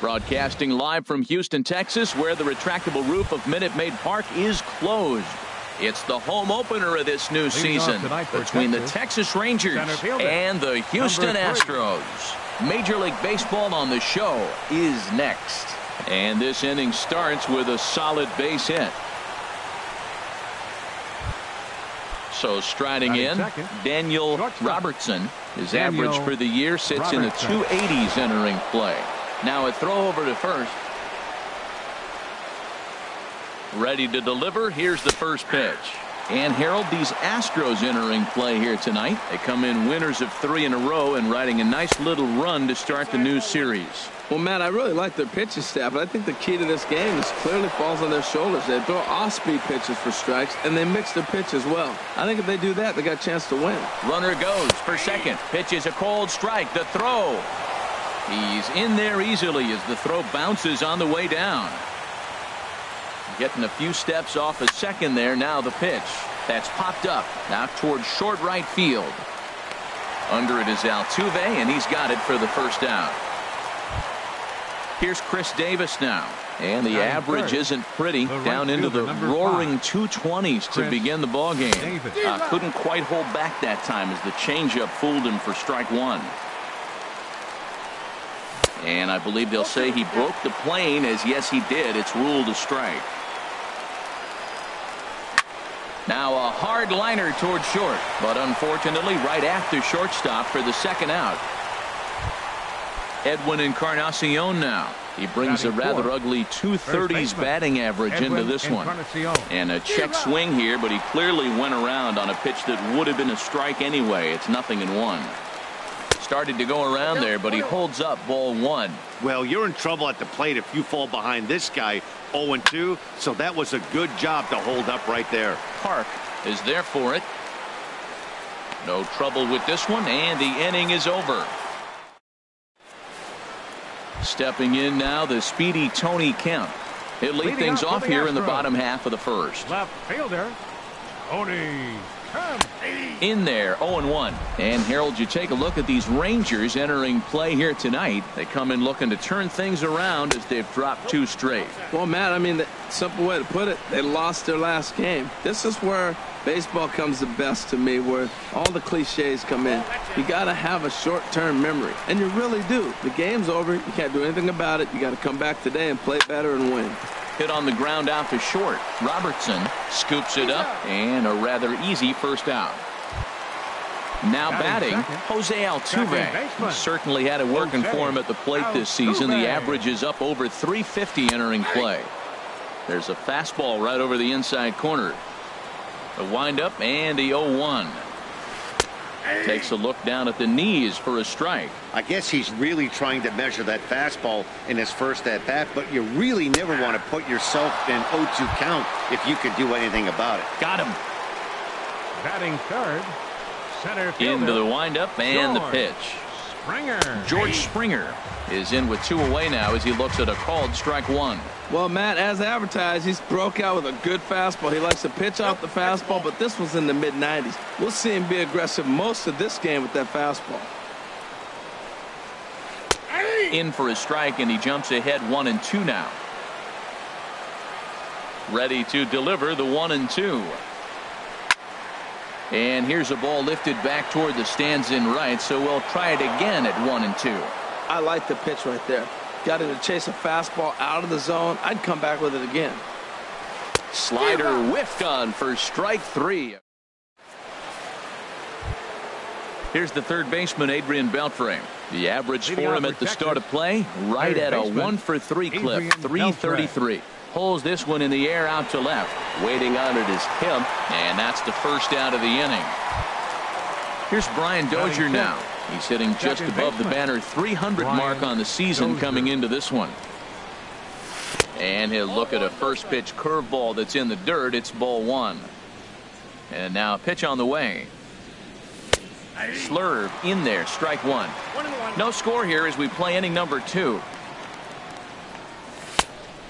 Broadcasting live from Houston, Texas, where the retractable roof of Minute Maid Park is closed. It's the home opener of this new season between the Texas Rangers and the Houston Astros. Major League Baseball on the show is next. And this inning starts with a solid base hit. So striding in, Daniel Robertson. His average for the year sits in the 280s entering play. Now a throw over to first. Ready to deliver. Here's the first pitch. And Harold, these Astros entering play here tonight. They come in winners of 3 in a row and riding a nice little run to start the new series. Well, Matt, I really like their pitching staff, but I think the key to this game is clearly falls on their shoulders. They throw off-speed pitches for strikes, and they mix their pitch as well. I think if they do that, they got a chance to win. Runner goes for second. Pitch is a cold strike. The throw. He's in there easily as the throw bounces on the way down. Getting a few steps off a second there. Now the pitch. That's popped up. Now towards short right field. Under it is Altuve, and he's got it for the first out. Here's Chris Davis now. And the average isn't pretty. Down into the roaring 220s to begin the ballgame. Couldn't quite hold back that time as the changeup fooled him for strike one. And I believe they'll say he broke the plane, as yes he did. It's ruled a strike. Now a hard liner towards short, but unfortunately right after shortstop for the second out. Edwin Encarnacion now. He brings a rather ugly 230s batting average into this one. And a check swing here, but he clearly went around on a pitch that would have been a strike anyway. It's 0-1. Started to go around there, but he holds up ball one. Well, you're in trouble at the plate if you fall behind this guy 0-2, so that was a good job to hold up right there. Park is there for it. No trouble with this one, and the inning is over. Stepping in now, the speedy Tony Kemp. He'll lead things off here in the bottom half of the first. Left fielder, Tony Kemp. In there, 0-1. And Harold, you take a look at these Rangers entering play here tonight. They come in looking to turn things around as they've dropped 2 straight. Well, Matt, I mean, the simple way to put it, they lost their last game. This is where baseball comes the best to me, where all the cliches come in. You got to have a short-term memory, and you really do. The game's over. You can't do anything about it. You got to come back today and play better and win. Hit on the ground out to short. Robertson scoops it up, and a rather easy first out. Now batting, Jose Altuve. He certainly had it working for him at the plate this season. The average is up over 350 entering play. There's a fastball right over the inside corner. The windup and the 0-1. Takes a look down at the knees for a strike. I guess he's really trying to measure that fastball in his first at bat, but you really never want to put yourself in 0-2 count if you could do anything about it. Got him. Batting third, center fielder, into the windup and the pitch. George Springer is in with 2 away now as he looks at a called strike one. Well, Matt, as advertised, he's broke out with a good fastball. He likes to pitch off the fastball, but this was in the mid-90s. We'll see him be aggressive most of this game with that fastball. In for a strike, and he jumps ahead 1-2 now. Ready to deliver the 1-2. And here's a ball lifted back toward the stands in right, so we'll try it again at 1-2. I like the pitch right there. Got him to chase a fastball out of the zone. I'd come back with it again. Slider whiffed on for strike 3. Here's the third baseman, Adrian Beltre. The average for him at the start of play, right at a 1-for-3 clip, 333. Pulls this one in the air out to left. Waiting on it is Kemp, and that's the first out of the inning. Here's Brian Dozier now. He's hitting just above the banner 300 mark on the season coming into this one. And he'll look at a first pitch curveball that's in the dirt. It's ball one. And now a pitch on the way. Slurve in there, strike one. No score here as we play inning number 2.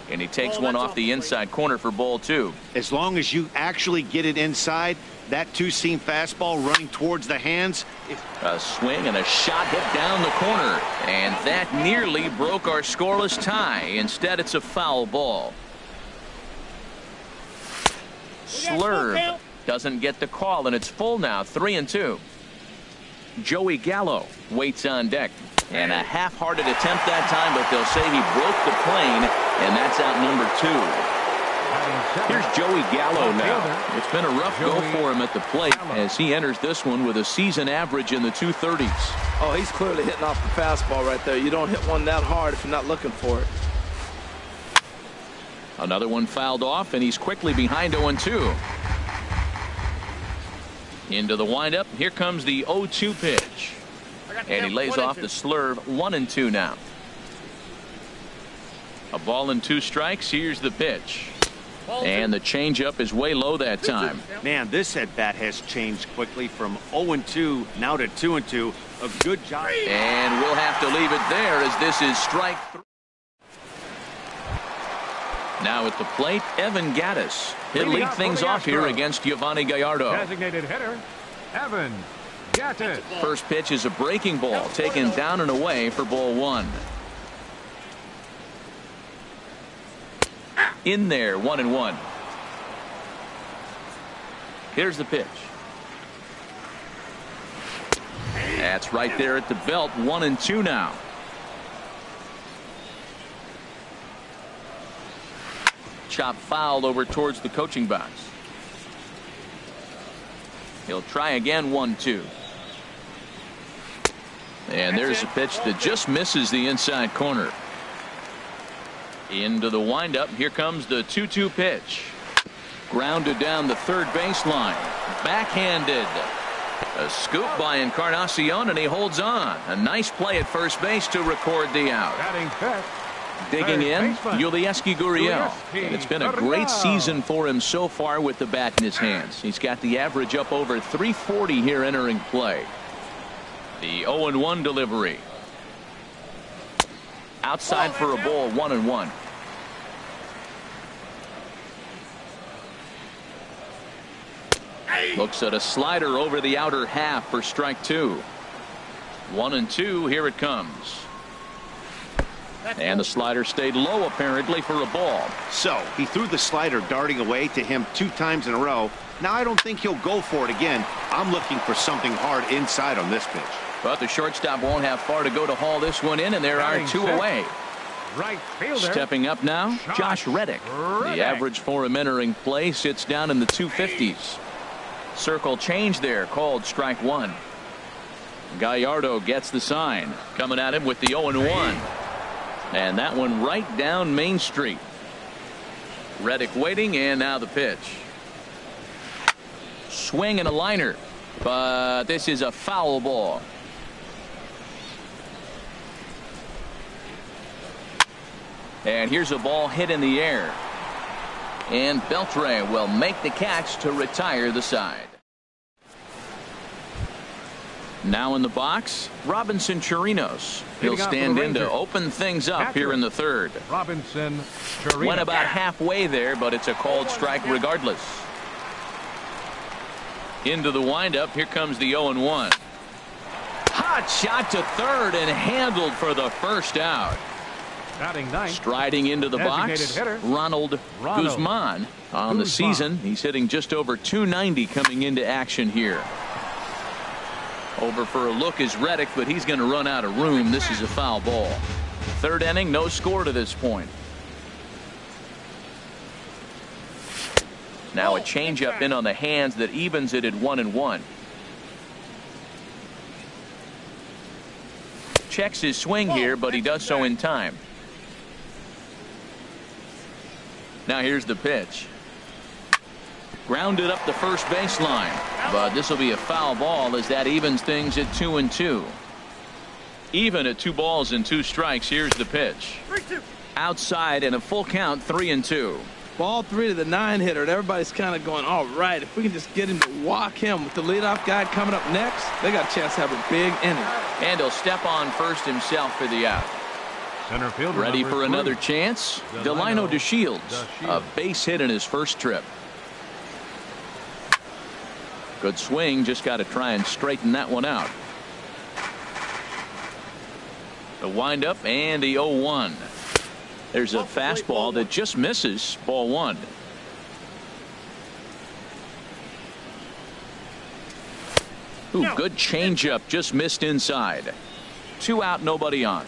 And he takes one off the inside corner for ball 2. As long as you actually get it inside, that 2-seam fastball running towards the hands A swing and a shot hit down the corner, and that nearly broke our scoreless tie. Instead, it's a foul ball. Slurve doesn't get the call, and it's full now, 3-2. Joey Gallo waits on deck, and a half-hearted attempt that time, but they'll say he broke the plane, and that's out number 2. Here's Joey Gallo now. It's been a rough go for him at the plate as he enters this one with a season average in the 230s. Oh, he's clearly hitting off the fastball right there. You don't hit one that hard if you're not looking for it. Another one fouled off, and he's quickly behind 0-2. Into the windup. Here comes the 0-2 pitch. And he lays off the slurve. 1-2 now. A ball and 2 strikes. Here's the pitch. And the changeup is way low that time. Man, this at bat has changed quickly from 0-2 now to 2-2. A good job. And we'll have to leave it there as this is strike 3. Now at the plate, Evan Gattis. He'll lead things off here against Giovanni Gallardo. Designated hitter, Evan Gattis. First pitch is a breaking ball taken down and away for ball 1. In there, 1-1. Here's the pitch. That's right there at the belt. 1-2 now. Chop fouled over towards the coaching box. He'll try again. 1-2. And there's a pitch that just misses the inside corner. Into the windup. Here comes the 2-2 pitch. Grounded down the third baseline. Backhanded. A scoop by Encarnacion, and he holds on. A nice play at first base to record the out. Digging in, Yulieski Gurriel. And it's been a great season for him so far with the bat in his hands. He's got the average up over 340 here entering play. The 0-1 delivery. Outside for a ball. 1-1. Looks at a slider over the outer half for strike 2. 1-2. Here it comes. And the slider stayed low apparently for a ball. So he threw the slider darting away to him 2 times in a row. Now I don't think he'll go for it again. I'm looking for something hard inside on this pitch. But the shortstop won't have far to go to haul this one in, and there are 2 away. Right fielder. Stepping up now, Josh Reddick. The average for him entering play sits down in the 250s. Circle change there, called strike 1. Gallardo gets the sign. Coming at him with the 0-1. And that one right down Main Street. Reddick waiting, and now the pitch. Swing and a liner, but this is a foul ball. And here's a ball hit in the air. And Beltre will make the catch to retire the side. Now in the box, Robinson Chirinos. He'll stand in to open things up here in the third. Robinson Chirinos. Went about halfway there, but it's a called strike regardless. Into the windup. Here comes the 0-1. Hot shot to third and handled for the first out. Striding into the box, Ronald Guzman. On the season, he's hitting just over 290 coming into action here. Over for a look is Reddick, but he's going to run out of room. This is a foul ball. Third inning, no score to this point. Now a changeup in on the hands that evens it at 1-1. Checks his swing here, but he does so in time. Now here's the pitch. Grounded up the first baseline, but this will be a foul ball as that evens things at 2-2. Even at 2 balls and 2 strikes. Here's the pitch. Outside and a full count. 3-2. Ball 3 to the 9 hitter. Everybody's kind of going, all right, if we can just get him to walk him with the leadoff guy coming up next, they got a chance to have a big inning. And he'll step on first himself for the out. Center fielder ready for another chance. Delino DeShields, a base hit in his first trip. Good swing, just got to try and straighten that one out. The windup and the 0-1. There's a fastball that just misses, ball one. Ooh, good changeup, just missed inside. 2 out, nobody on.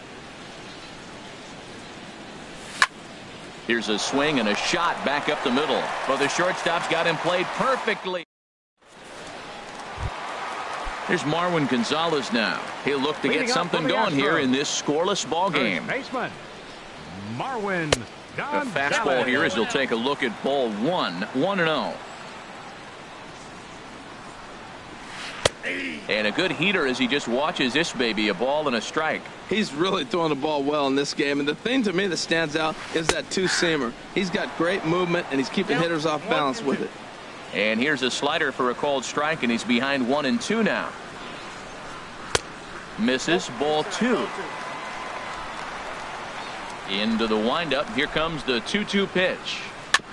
Here's a swing and a shot back up the middle. But the shortstop's got him played perfectly. Here's Marwin Gonzalez now. He'll look to get something going here in this scoreless ball game. Baseman Marwin A fastball here as he'll take a look at ball one. 1-0. And a good heater as he just watches this baby, a ball and a strike. He's really throwing the ball well in this game, and the thing to me that stands out is that two-seamer. He's got great movement, and he's keeping hitters off balance with it. And here's a slider for a called strike, and he's behind 1-2 now. Misses, ball 2. Into the windup. Here comes the 2-2 pitch.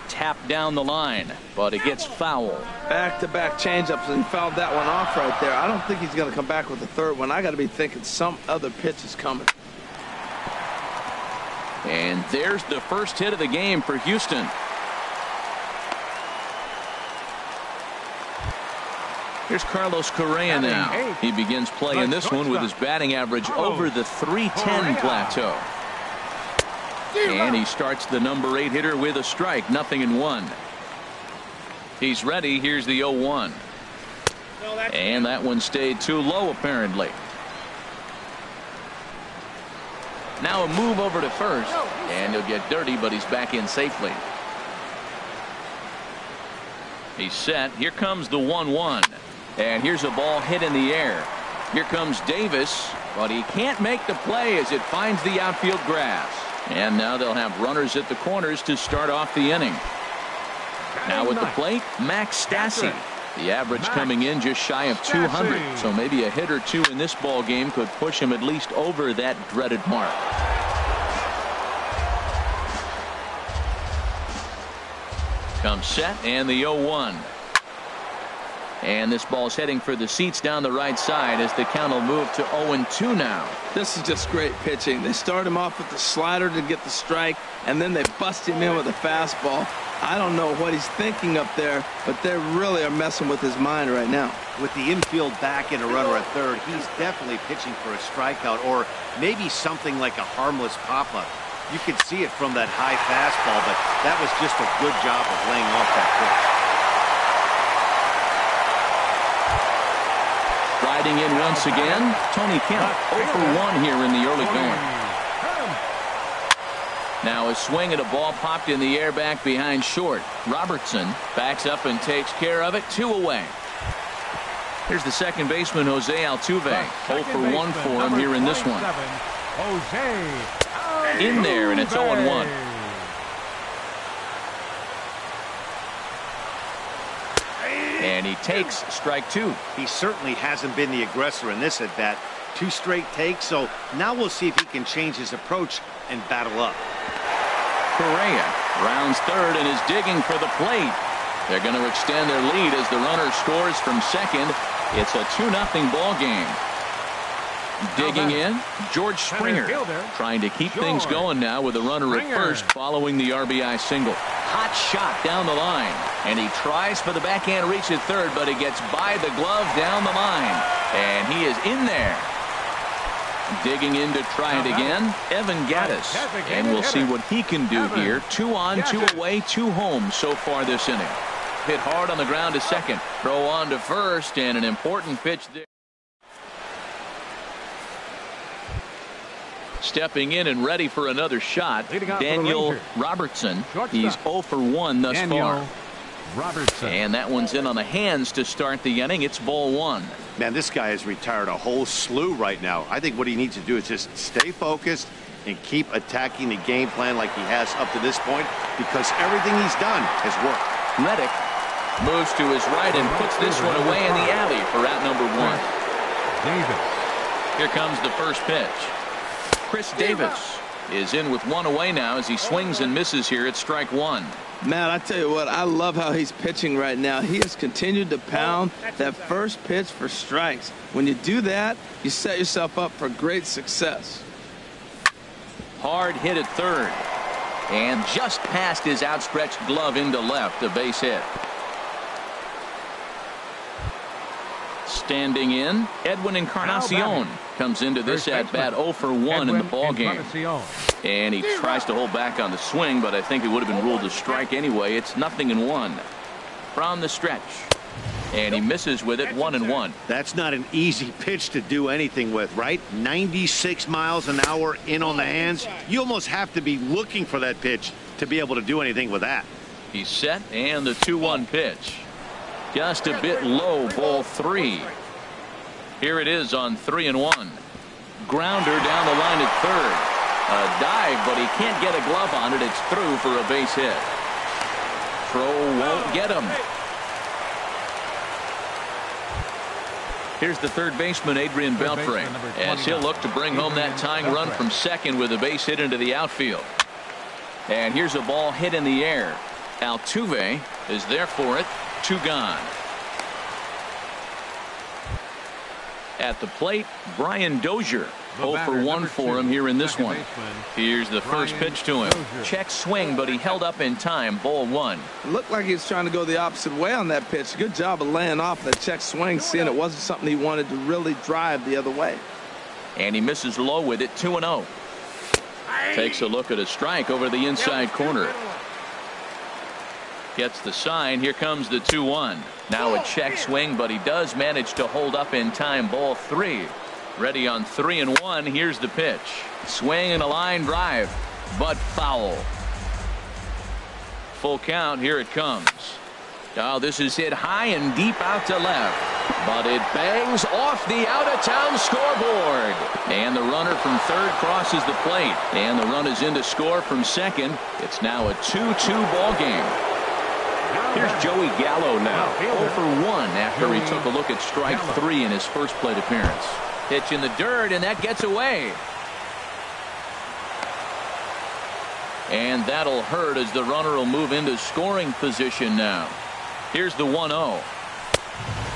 Tapped down the line, but it gets foul. Back-to-back changeups, and he fouled that one off right there. I don't think he's going to come back with the third one. I got to be thinking some other pitch is coming. And there's the first hit of the game for Houston. Here's Carlos Correa now. He begins play in this one with his batting average over the .310 plateau. And he starts the number 8 hitter with a strike, 0-1. He's ready. Here's the 0-1. And that one stayed too low apparently. Now a move over to first, and he'll get dirty, but he's back in safely. He's set. Here comes the 1-1. And here's a ball hit in the air. Here comes Davis, but he can't make the play as it finds the outfield grass. And now they'll have runners at the corners to start off the inning. Now at the plate, Max Stassi. The average coming in just shy of 200. So maybe a hit or two in this ball game could push him at least over that dreaded mark. Comes set and the 0-1. And this ball's heading for the seats down the right side as the count will move to 0-2 now. This is just great pitching. They start him off with the slider to get the strike, and then they bust him in with a fastball. I don't know what he's thinking up there, but they really are messing with his mind right now. With the infield back and a runner at third, he's definitely pitching for a strikeout or maybe something like a harmless pop-up. You could see it from that high fastball, but that was just a good job of laying off that pitch. Riding in once again, Tony Kemp, 0-for-1 here in the early going. Now a swing at a ball popped in the air back behind short. Robertson backs up and takes care of it. 2 away. Here's the second baseman, Jose Altuve. 0-for-1 for him here in this one. In there, and it's 0-1. And he takes strike 2. He certainly hasn't been the aggressor in this at bat. 2 straight takes, so now we'll see if he can change his approach and battle up. Correa rounds third and is digging for the plate. They're going to extend their lead as the runner scores from second. It's a 2-0 ball game. Digging in, George Springer trying to keep things going now with a runner at first following the RBI single. Hot shot down the line, and he tries for the backhand reach at third, but he gets by the glove down the line, and he is in there. Digging in to try it again, Evan Gattis, and we'll see what he can do here. 2 on, 2 away, 2 home so far this inning. Hit hard on the ground to second, throw on to first, and an important pitch there. Stepping in and ready for another shot, Daniel Robertson. He's 0-for-1 thus far. Robertson. And that one's in on the hands to start the inning. It's ball 1. Man, this guy has retired a whole slew right now. I think what he needs to do is just stay focused and keep attacking the game plan like he has up to this point, because everything he's done has worked. Reddick moves to his right and puts this one away in the alley for out number 1. Davis. Here comes the first pitch. Chris Davis is in with 1 away now as he swings and misses here at strike 1. Matt, I tell you what, I love how he's pitching right now. He has continued to pound that first pitch for strikes. When you do that, you set yourself up for great success. Hard hit at third. And just past his outstretched glove into left, a base hit. Standing in, Edwin Encarnacion comes into this at-bat 0 for 1 in the ballgame. And he tries to hold back on the swing, but I think it would have been ruled a strike anyway. It's 0-1 from the stretch. And he misses with it, 1-1. That's not an easy pitch to do anything with, right? 96 miles an hour in on the hands. You almost have to be looking for that pitch to be able to do anything with that. He's set, and the 2-1 pitch. Just a bit low, ball 3. Here it is on 3-1. Grounder down the line at third. A dive, but he can't get a glove on it. It's through for a base hit. Throw won't get him. Here's the third baseman, Adrian Beltre, as he'll look to bring home that tying run from second with a base hit into the outfield. And here's a ball hit in the air. Altuve is there for it. 2 gone. At the plate, Brian Dozier. 0 for 1 for him here in this one. Here's the first pitch to him. Check swing, but he held up in time. Ball 1. It looked like he was trying to go the opposite way on that pitch. Good job of laying off that check swing, seeing it wasn't something he wanted to really drive the other way. And he misses low with it. 2-0. Takes a look at a strike over the inside corner. Gets the sign. Here comes the 2-1. Now a check swing, but he does manage to hold up in time. Ball 3. Ready on 3-1. Here's the pitch. Swing and a line drive, but foul. Full count. Here it comes. Oh, this is hit high and deep out to left, but it bangs off the out-of-town scoreboard. And the runner from third crosses the plate, and the run is in to score from second. It's now a 2-2 ball game. Here's Joey Gallo now, 0 for 1 after he took a look at strike 3 in his first plate appearance. Pitch in the dirt, and that gets away. And that'll hurt as the runner will move into scoring position now. Here's the 1-0.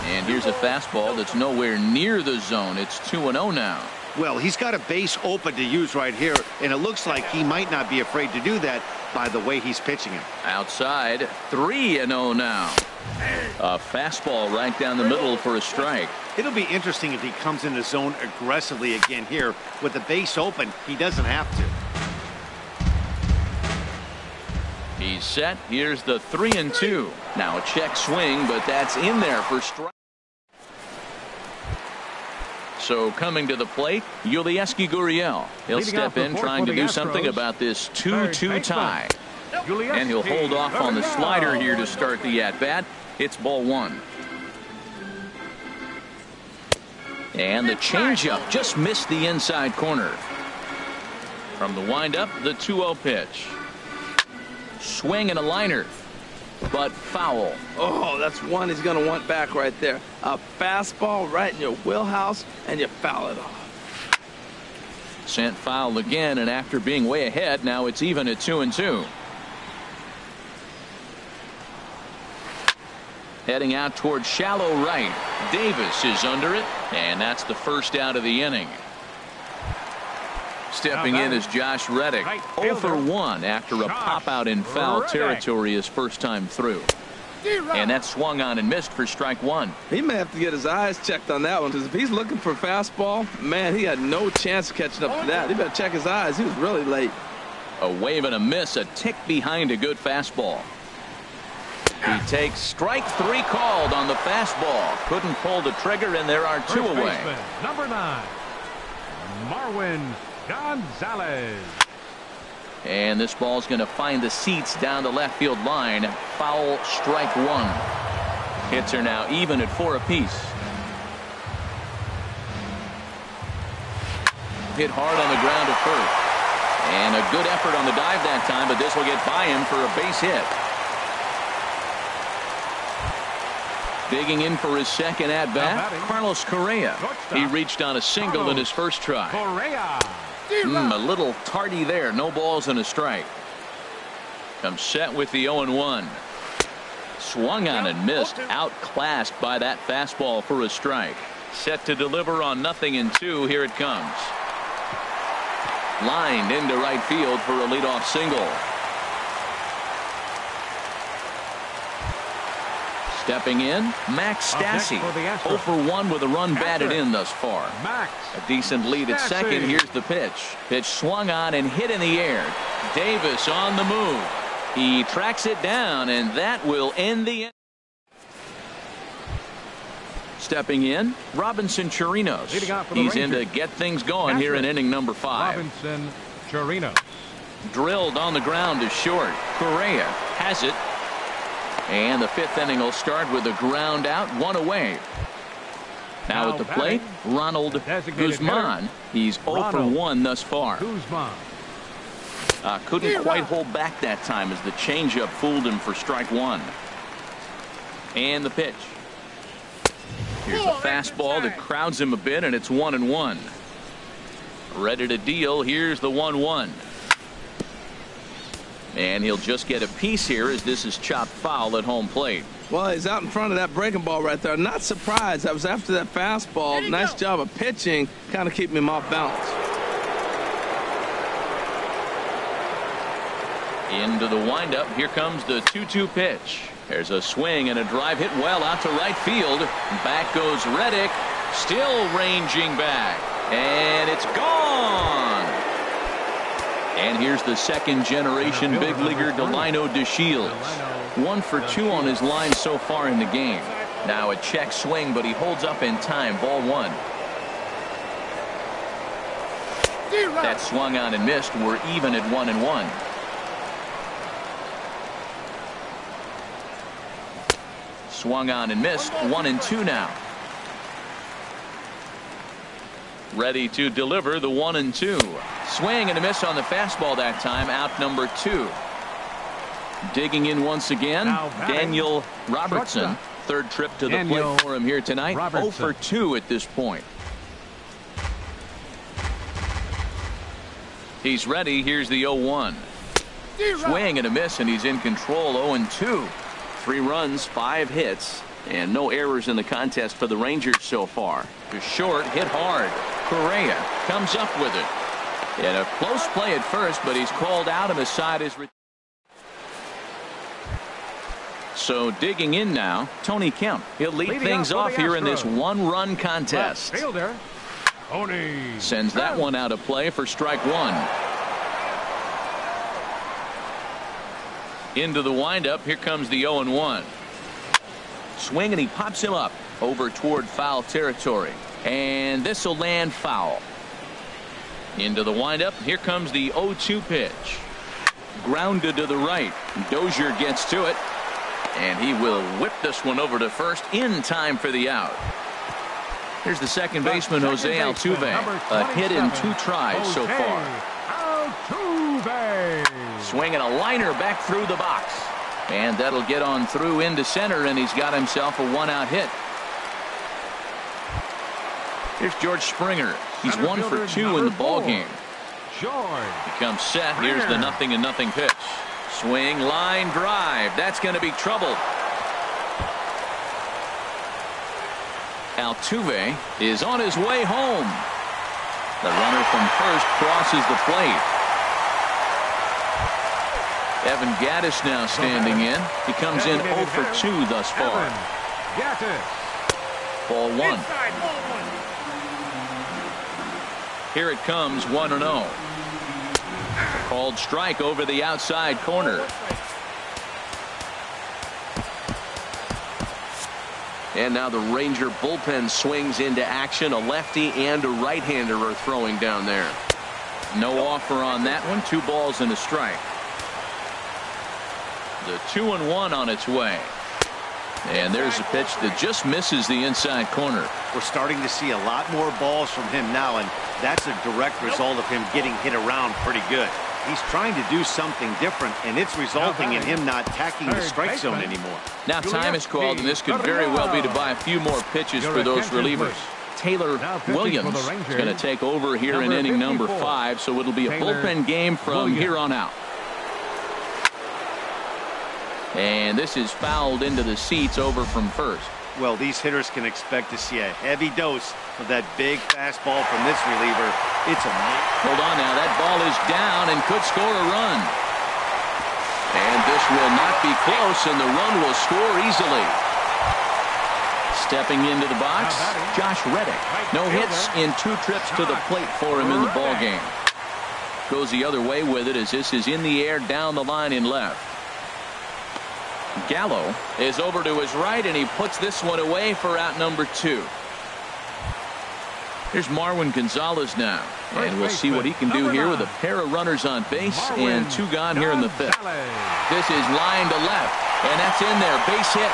And here's a fastball that's nowhere near the zone. It's 2-0 now. Well, he's got a base open to use right here, and it looks like he might not be afraid to do that by the way he's pitching him. Outside, 3-0 now. A fastball right down the middle for a strike. It'll be interesting if he comes in the zone aggressively again here. With the base open, he doesn't have to. He's set. Here's the 3-2. Now a check swing, but that's in there for strike. So coming to the plate, Yulieski Gurriel. He'll step in trying to do something about this 2-2 tie. And he'll hold off on the slider here to start the at-bat. It's ball 1. And the changeup just missed the inside corner. From the windup, the 2-0 pitch. Swing and a liner, but foul. Oh, that's one he's going to want back right there. A fastball right in your wheelhouse, and you foul it off. Sent foul again, and after being way ahead, now it's even at 2-2. Heading out toward shallow right. Davis is under it, and that's the first out of the inning. Stepping in is Josh Reddick, 0 for 1 after a pop-out in foul territory his first time through. And that swung on and missed for strike 1. He may have to get his eyes checked on that one, because if he's looking for fastball, man, he had no chance of catching up to that. He better check his eyes. He was really late. A wave and a miss, a tick behind a good fastball. He takes strike 3 called on the fastball. Couldn't pull the trigger, and there are 2 away. Number 9, Marwin Gonzalez. And this ball's going to find the seats down the left field line. Foul, strike 1. Hits are now even at 4 apiece. Hit hard on the ground at first. And a good effort on the dive that time, but this will get by him for a base hit. Digging in for his second at-bat, Carlos Correa. He reached on a single in his first try. Correa. A little tardy there. No balls and a strike. Comes set with the 0-1. Swung on and missed. Outclassed by that fastball for a strike. Set to deliver on 0-2. Here it comes. Lined into right field for a leadoff single. Stepping in, Max Stassi. 0 for 1 with a run batted in thus far. A decent lead at second. Here's the pitch. Pitch swung on and hit in the air. Davis on the move. He tracks it down, and that will end the inning. Stepping in, Robinson Chirinos. He's in to get things going here in inning number 5. Robinson Chirinos. Drilled on the ground to short. Correa has it. And the 5th inning will start with a ground out, 1 away. Now at the plate, Ronald Guzman. He's 0 for 1 thus far. Couldn't quite hold back that time as the changeup fooled him for strike 1. And the pitch. Here's a fastball that crowds him a bit, and it's 1-1. Ready to deal. Here's the 1-1. And he'll just get a piece here as this is chopped foul at home plate. Well, he's out in front of that breaking ball right there. Not surprised. That was after that fastball. Nice job of pitching, kind of keeping him off balance. Into the windup. Here comes the 2-2 pitch. There's a swing and a drive hit well out to right field. Back goes Reddick. Still ranging back. And it's gone. And here's the second generation big leaguer Delino DeShields. 1 for 2 on his line so far in the game. Now a check swing, but he holds up in time. Ball 1. That swung on and missed. We're even at 1-1. Swung on and missed. 1-2 now. Ready to deliver the 1-2. Swing and a miss on the fastball that time. Out number 2. Digging in once again, Daniel Robertson. Third trip to the plate for him here tonight. 0 for 2 at this point. He's ready. Here's the 0-1. Swing and a miss, and he's in control. 0-2. 3 runs, 5 hits, and no errors in the contest for the Rangers so far. To short, hit hard. Correa comes up with it. And a close play at first, but he's called out and the side is. So digging in now, Tony Kemp. He'll lead things off here in this 1-run contest. Sends that one out of play for strike 1. Into the windup. Here comes the 0-1. Swing and he pops him up over toward foul territory. And this will land foul. Into the windup. Here comes the 0-2 pitch. Grounded to the right. Dozier gets to it. And he will whip this one over to first in time for the out. Here's the second baseman, Jose Altuve. A hit in 2 tries so far. Altuve. Swinging a liner back through the box. And that'll get on through into center, and he's got himself a 1-out hit. Here's George Springer. He's 1 for 2 in the ball game. He comes set. Here's the 0-0 pitch. Swing, line drive. That's going to be trouble. Altuve is on his way home. The runner from first crosses the plate. Evan Gattis now standing in. He comes in 0 for 2 thus far. Ball 1. Here it comes, 1-0. Called strike over the outside corner. And now the Ranger bullpen swings into action. A lefty and a right-hander are throwing down there. No offer on that one. 2 balls and a strike. The 2-1 on its way. And there's a pitch that just misses the inside corner. We're starting to see a lot more balls from him now, and that's a direct result of him getting hit around pretty good. He's trying to do something different, and it's resulting in him not attacking the strike zone anymore. Now time is called, and this could very well be to buy a few more pitches for those relievers. Taylor Williams is going to take over here in inning number 5, so it'll be a bullpen game from here on out. And this is fouled into the seats over from first. Well, these hitters can expect to see a heavy dose of that big fastball from this reliever. It's amazing. Hold on now. That ball is down and could score a run. And this will not be close, and the run will score easily. Stepping into the box, Josh Reddick. No hits in 2 trips to the plate for him in the ballgame. Goes the other way with it as this is in the air down the line in left. Gallo is over to his right, and he puts this one away for out number 2. Here's Marwin Gonzalez now, and we'll see what he can do here with a pair of runners on base and 2 gone here in the 5th. This is line to left, and that's in there. Base hit.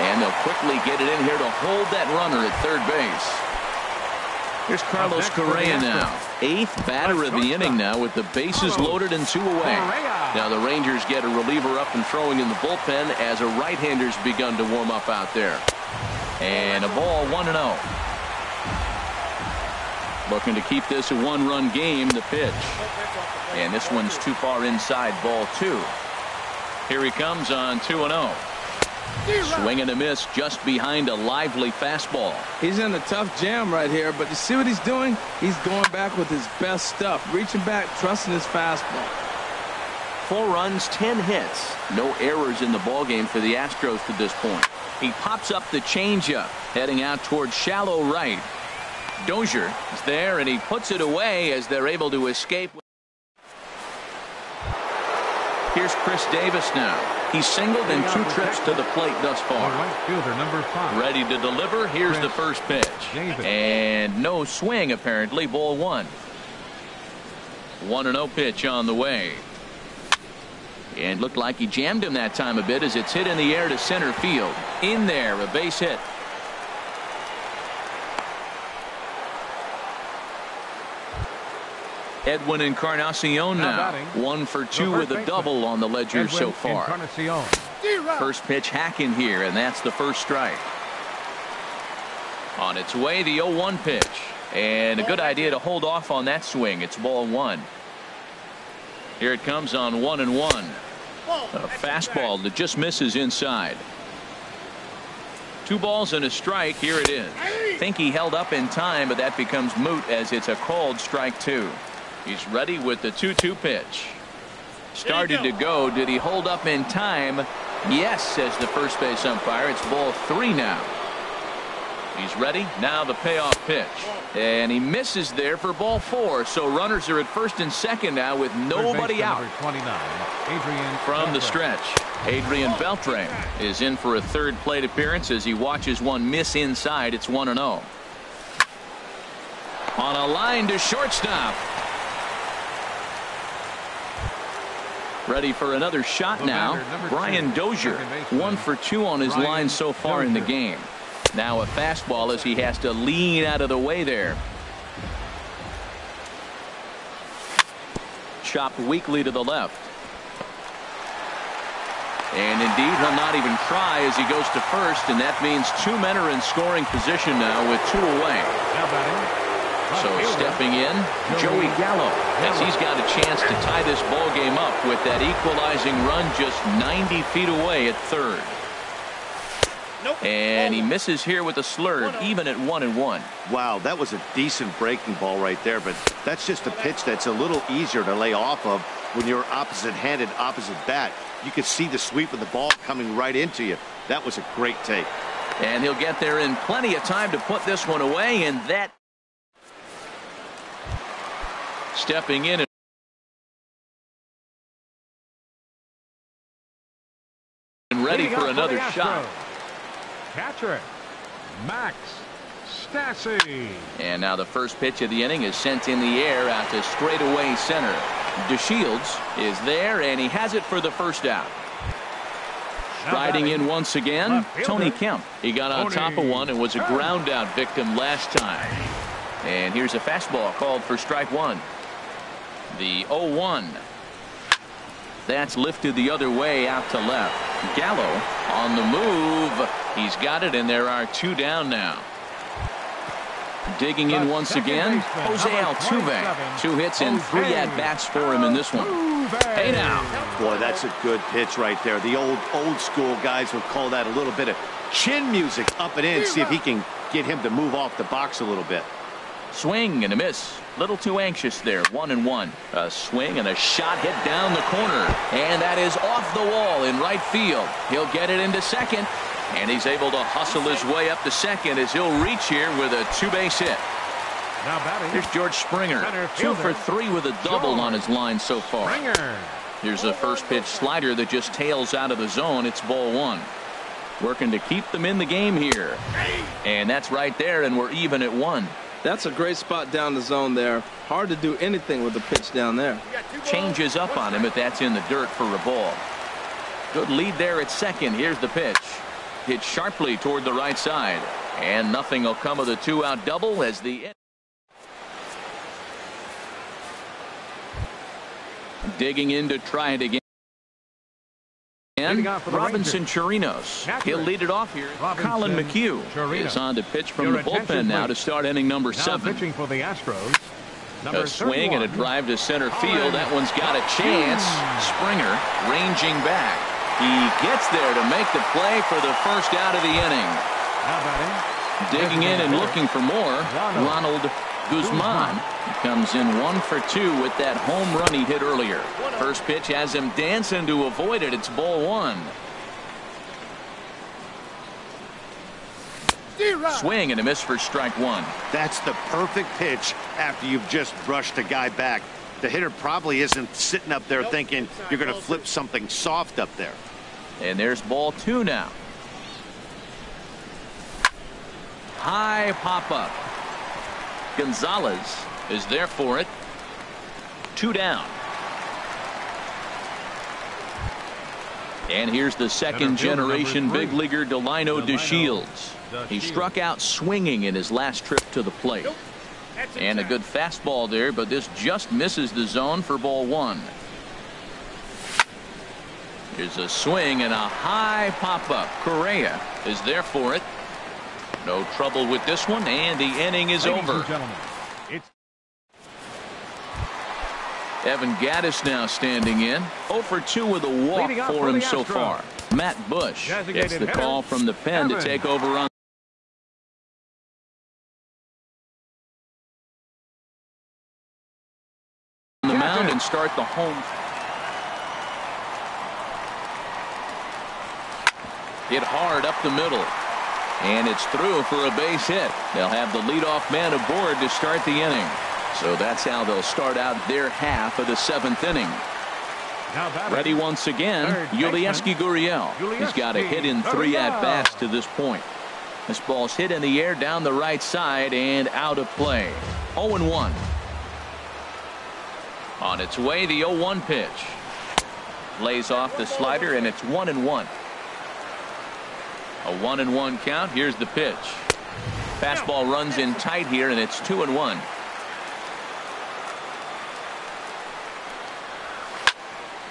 And they'll quickly get it in here to hold that runner at third base. Here's Carlos Correa now. 8th batter of the inning now with the bases loaded and 2 away. Now the Rangers get a reliever up and throwing in the bullpen as a right-hander's begun to warm up out there. And a ball 1-0. Looking to keep this a 1-run game, the pitch. And this one's too far inside, ball 2. Here he comes on 2-0. Swing and a miss just behind a lively fastball. He's in a tough jam right here, but you see what he's doing? He's going back with his best stuff. Reaching back, trusting his fastball. 4 runs, 10 hits. No errors in the ballgame for the Astros to this point. He pops up the changeup, heading out towards shallow right. Dozier is there, and he puts it away as they're able to escape. Here's Chris Davis now. He's singled in 2 trips to the plate thus far. Right fielder, number 5. Ready to deliver. Here's the first pitch. And no swing, apparently. Ball 1. 1-0 pitch on the way. And looked like he jammed him that time a bit as it's hit in the air to center field. In there, a base hit. Edwin Encarnacion now. 1 for 2 with a double on the ledger so far. First pitch hacking here, and that's the first strike. On its way, the 0-1 pitch. And a good idea to hold off on that swing. It's ball 1. Here it comes on 1-1. A fastball that just misses inside. 2 balls and a strike. Here it is. Think he held up in time, but that becomes moot as it's a called strike 2. He's ready with the 2-2 pitch. Started to go. Did he hold up in time? Yes, says the first base umpire. It's ball 3 now. He's ready. Now the payoff pitch. And he misses there for ball 4. So runners are at first and second now with nobody out. From the stretch, Adrian Beltre is in for a 3rd plate appearance as he watches one miss inside. It's 1-0. On a line to shortstop. Ready for another shot now. Brian Dozier, 1 for 2 on his line so far in the game. Now a fastball as he has to lean out of the way there. Chopped weakly to the left. And indeed, he'll not even try as he goes to first, and that means 2 men are in scoring position now with 2 away. So stepping in, Joey Gallo, as he's got a chance to tie this ball game up with that equalizing run just 90 feet away at third. And he misses here with a slurve, even at 1-1. Wow, that was a decent breaking ball right there, but that's just a pitch that's a little easier to lay off of when you're opposite-handed, opposite bat. You could see the sweep of the ball coming right into you. That was a great take. And he'll get there in plenty of time to put this one away, and that stepping in and ready for another shot. Catcher, Max Stassi. And now the first pitch of the inning is sent in the air out to straightaway center. DeShields is there, and he has it for the first out. Striding in once again, Tony Kemp. He got on top of one and was a ground out victim last time. And here's a fastball called for strike 1. The 0-1. That's lifted the other way out to left. Gallo on the move. He's got it, and there are 2 down now. Digging in once again, Jose Altuve. 2 hits and 3 at-bats for him in this one. Hey now. Boy, that's a good pitch right there. The old school guys would call that a little bit of chin music up and in. See if he can get him to move off the box a little bit. Swing and a miss. Little too anxious there. 1-1. A swing and a shot hit down the corner. And that is off the wall in right field. He'll get it into second. And he's able to hustle his way up to second as he'll reach here with a 2-base hit. Now batting. Here's George Springer. 2 for 3 with a double on his line so far. Here's a first pitch slider that just tails out of the zone. It's ball 1. Working to keep them in the game here. And that's right there, and we're even at 1. That's a great spot down the zone there. Hard to do anything with the pitch down there. Changes up on him, but that's in the dirt for a ball. Good lead there at second. Here's the pitch. Hit sharply toward the right side. And nothing will come of the 2-out double as the... Digging in to try it again. And Robinson Chirinos. He'll lead it off here. Colin McHugh is on to pitch from the bullpen now to start inning number 7. Pitching for the Astros. A swing and a drive to center field. That one's got a chance. Springer ranging back. He gets there to make the play for the first out of the inning. Digging in and looking for more. Ronald Guzman comes in 1 for 2 with that home run he hit earlier. First pitch has him dancing to avoid it. It's ball 1. Swing and a miss for strike 1. That's the perfect pitch after you've just brushed a guy back. The hitter probably isn't sitting up there thinking you're going to flip something soft up there. And there's ball 2 now. High pop up. Gonzalez is there for it. 2 down. And here's the second generation big leaguer Delino DeShields. He struck out swinging in his last trip to the plate. And a good fastball there, but this just misses the zone for ball 1. Here's a swing and a high pop up. Correa is there for it. No trouble with this one, and the inning is over. Evan Gattis now standing in. 0 for 2 with a walk for him so far. Matt Bush gets the call from the pen to take over on the mound and start the home. Hit hard up the middle. And it's through for a base hit. They'll have the leadoff man aboard to start the inning. So that's how they'll start out their half of the 7th inning. Ready once again, Yulieski Gurriel. He's got a hit in 3 at-bats to this point. This ball's hit in the air down the right side and out of play. 0-1. On its way, the 0-1 pitch. Lays off the slider, and it's 1-1. A 1-1 count. Here's the pitch. Fastball runs in tight here, and it's 2-1.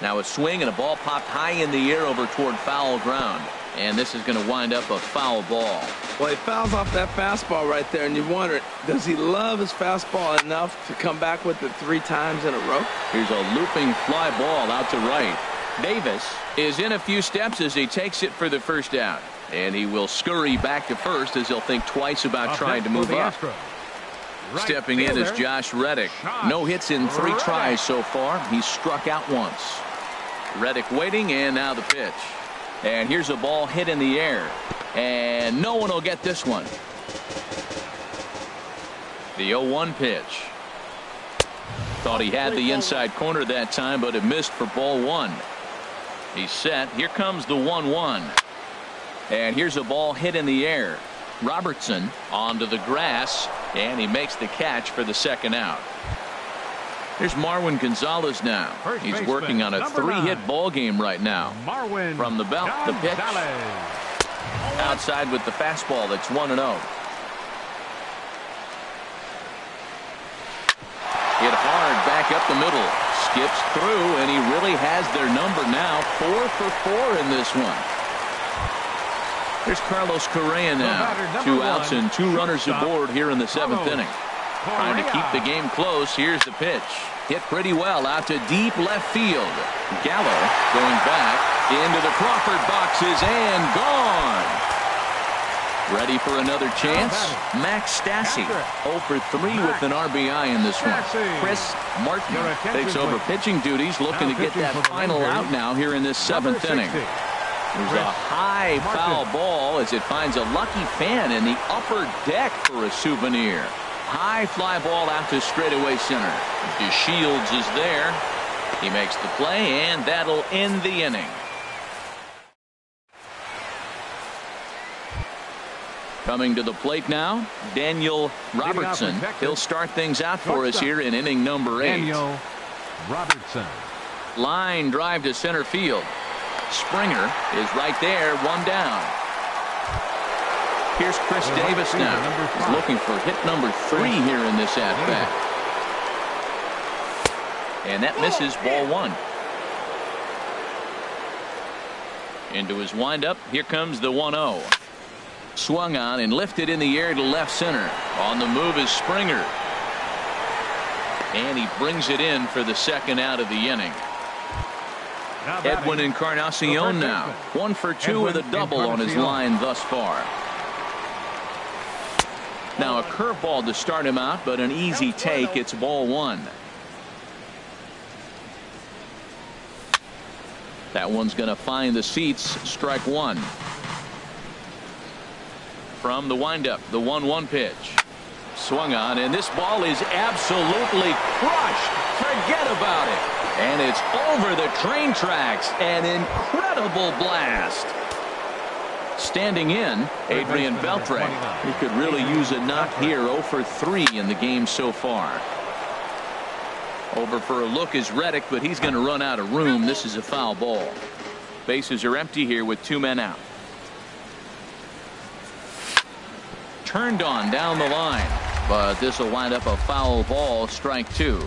Now a swing and a ball popped high in the air over toward foul ground. And this is going to wind up a foul ball. Well, he fouls off that fastball right there, and you wonder, does he love his fastball enough to come back with it 3 times in a row? Here's a looping fly ball out to right. Davis is in a few steps as he takes it for the first out. And he will scurry back to first as he'll think twice about trying to move up. Stepping in is Josh Reddick. No hits in 3 tries so far. He's struck out once. Reddick waiting, and now the pitch. And here's a ball hit in the air. And no one will get this one. The 0-1 pitch. Thought he had the inside corner that time, but it missed for ball 1. He's set. Here comes the 1-1. And here's a ball hit in the air. Robertson onto the grass, and he makes the catch for the second out. Here's Marwin Gonzalez now. He's working on a 3-hit ball game right now. From the belt, the pitch. Outside with the fastball. That's 1-0. Hit hard back up the middle. Skips through, and he really has their number now. 4 for 4 in this one. Here's Carlos Correa now. 2 outs and 2 runners aboard here in the 7th inning. Trying to keep the game close. Here's the pitch. Hit pretty well out to deep left field. Gallo going back into the Crawford boxes and gone. Ready for another chance? Max Stassi 0 for 3 with an RBI in this one. Chris Martin takes over pitching duties, looking to get that final out now here in this 7th inning. There's a high foul ball as it finds a lucky fan in the upper deck for a souvenir. High fly ball out to straightaway center. DeShields is there. He makes the play, and that'll end the inning. Coming to the plate now, Daniel Robertson. He'll start things out for us here in inning number 8. Daniel Robertson. Line drive to center field. Springer is right there, 1 down. Here's Chris Davis now. He's looking for hit number 3 here in this at-bat. And that misses, ball 1. Into his windup. Here comes the 1-0. Swung on and lifted in the air to left center. On the move is Springer. And he brings it in for the 2nd out of the inning. Edwin Encarnacion now. 1 for 2 with a double on his line thus far. Now a curveball to start him out, but an easy take. It's ball 1. That one's going to find the seats. Strike 1. From the windup, the 1-1 pitch. Swung on, and this ball is absolutely crushed. Forget about it. And it's over the train tracks. An incredible blast. Standing in, Adrian Beltre. He could really use a knock here. 0 for 3 in the game so far. Over for a look is Reddick, but he's going to run out of room. This is a foul ball. Bases are empty here with 2 men out. Turned on down the line, but this will wind up a foul ball. Strike 2.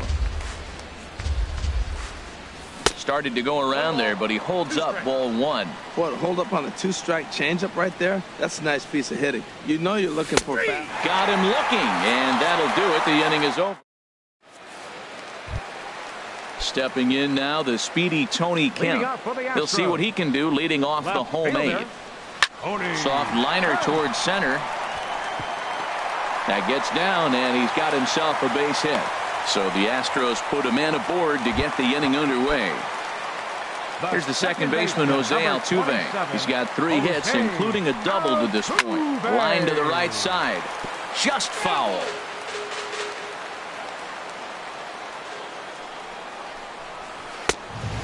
Started to go around there, but he holds up, ball 1. What, hold up on a 2-strike changeup right there? That's a nice piece of hitting. You know you're looking for fast. Got him looking, and that'll do it. The inning is over. Stepping in now, the speedy Tony Kemp. He'll see what he can do leading off the home 8. Soft liner towards center. That gets down, and he's got himself a base hit. So the Astros put a man aboard to get the inning underway. Here's the second baseman, Jose Altuve. He's got 3 hits, including a double to this point. Line to the right side. Just foul.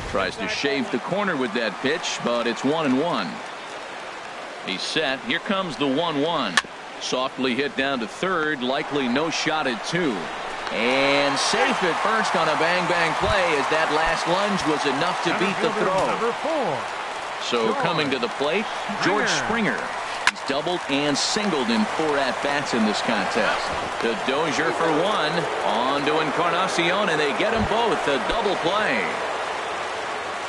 Tries to shave the corner with that pitch, but it's 1-1. He's set. Here comes the 1-1. Softly hit down to third. Likely no shot at 2. And safe at first on a bang-bang play, as that last lunge was enough to beat the throw. So coming to the plate, George Springer. He's doubled and singled in 4 at-bats in this contest. To Dozier for 1. On to Encarnacion, and they get them both. A double play.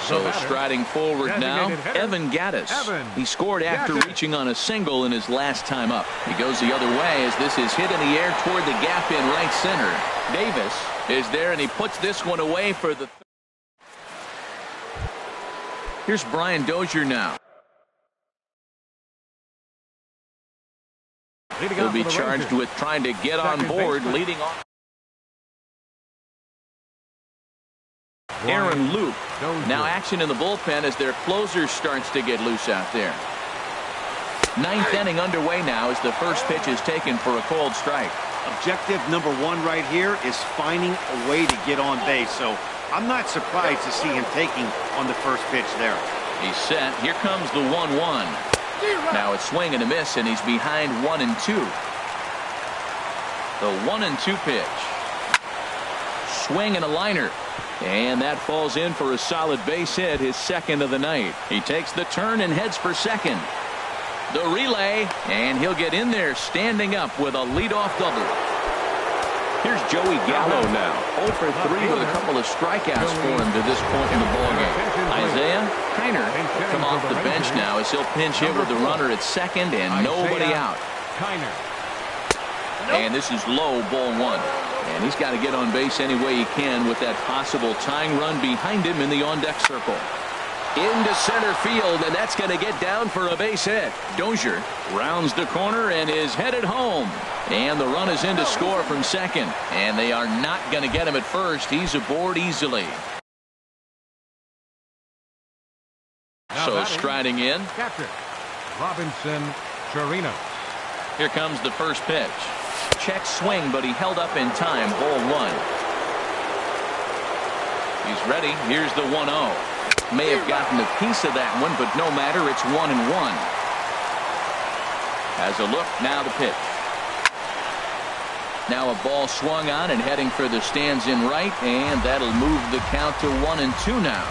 So striding forward now, Evan Gattis. He scored after reaching on a single in his last time up. He goes the other way as this is hit in the air toward the gap in right center. Davis is there, and he puts this one away for the. Here's Brian Dozier now. He'll be charged with trying to get on board, leading off. Aaron Loup. Now action in the bullpen as their closer starts to get loose out there. 9th inning underway now as the first pitch is taken for a called strike. Objective number 1 right here is finding a way to get on base. So I'm not surprised to see him taking on the first pitch there. He's set. Here comes the 1-1. Now it's swing and a miss, and he's behind 1-2. The 1-2 pitch. Swing and a liner. And that falls in for a solid base hit, his 2nd of the night. He takes the turn and heads for second. The relay, and he'll get in there standing up with a leadoff double. Here's Joey Gallo now. 0 for 3 with a couple of strikeouts for him to this point in the ballgame. Isaiah Kiner will come off the bench now as he'll pinch hit with the runner at second and nobody out. And this is low, ball 1. And he's got to get on base any way he can with that possible tying run behind him in the on-deck circle. Into center field, and that's going to get down for a base hit. Dozier rounds the corner and is headed home. And the run is in to score from second. And they are not going to get him at first. He's aboard easily. So striding in. Catcher, Robinson Chirinos. Here comes the first pitch. Check swing, but he held up in time. Ball 1. He's ready. Here's the 1-0. May have gotten a piece of that one, but no matter. It's 1-1. Has a look. Now the pitch. Now a ball swung on and heading for the stands in right, and that'll move the count to 1-2 now.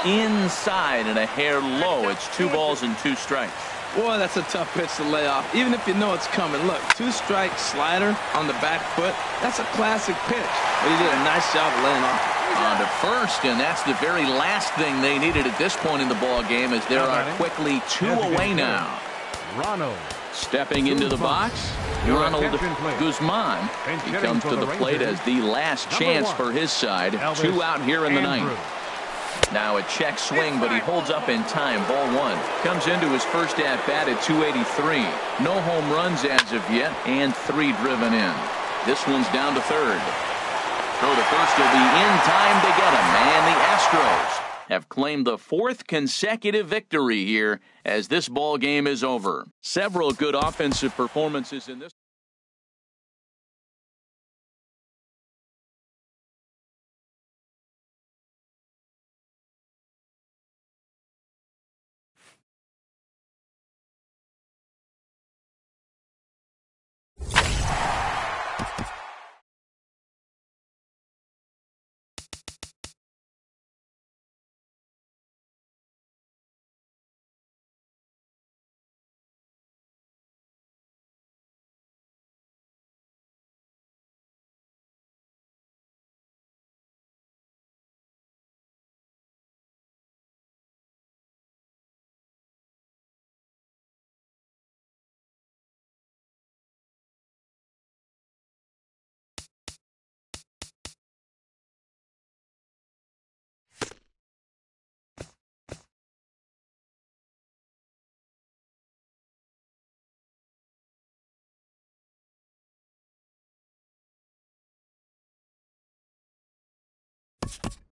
Inside and a hair low. It's 2 balls and 2 strikes. Boy, that's a tough pitch to lay off, even if you know it's coming. Look, 2-strike slider on the back foot. That's a classic pitch, but he did a nice job of laying off. On to first, and that's the very last thing they needed at this point in the ball game, as there are quickly 2 away now. Ronald. Stepping into the box, Ronald Guzman. He comes to the plate as the last chance for his side. 2 out here in the ninth. Now a check swing, but he holds up in time. Ball 1. Comes into his first at-bat at 283. No home runs as of yet, and 3 driven in. This one's down to third. Throw to first will be in time to get him. And the Astros have claimed the 4th consecutive victory here as this ball game is over. Several good offensive performances in this. You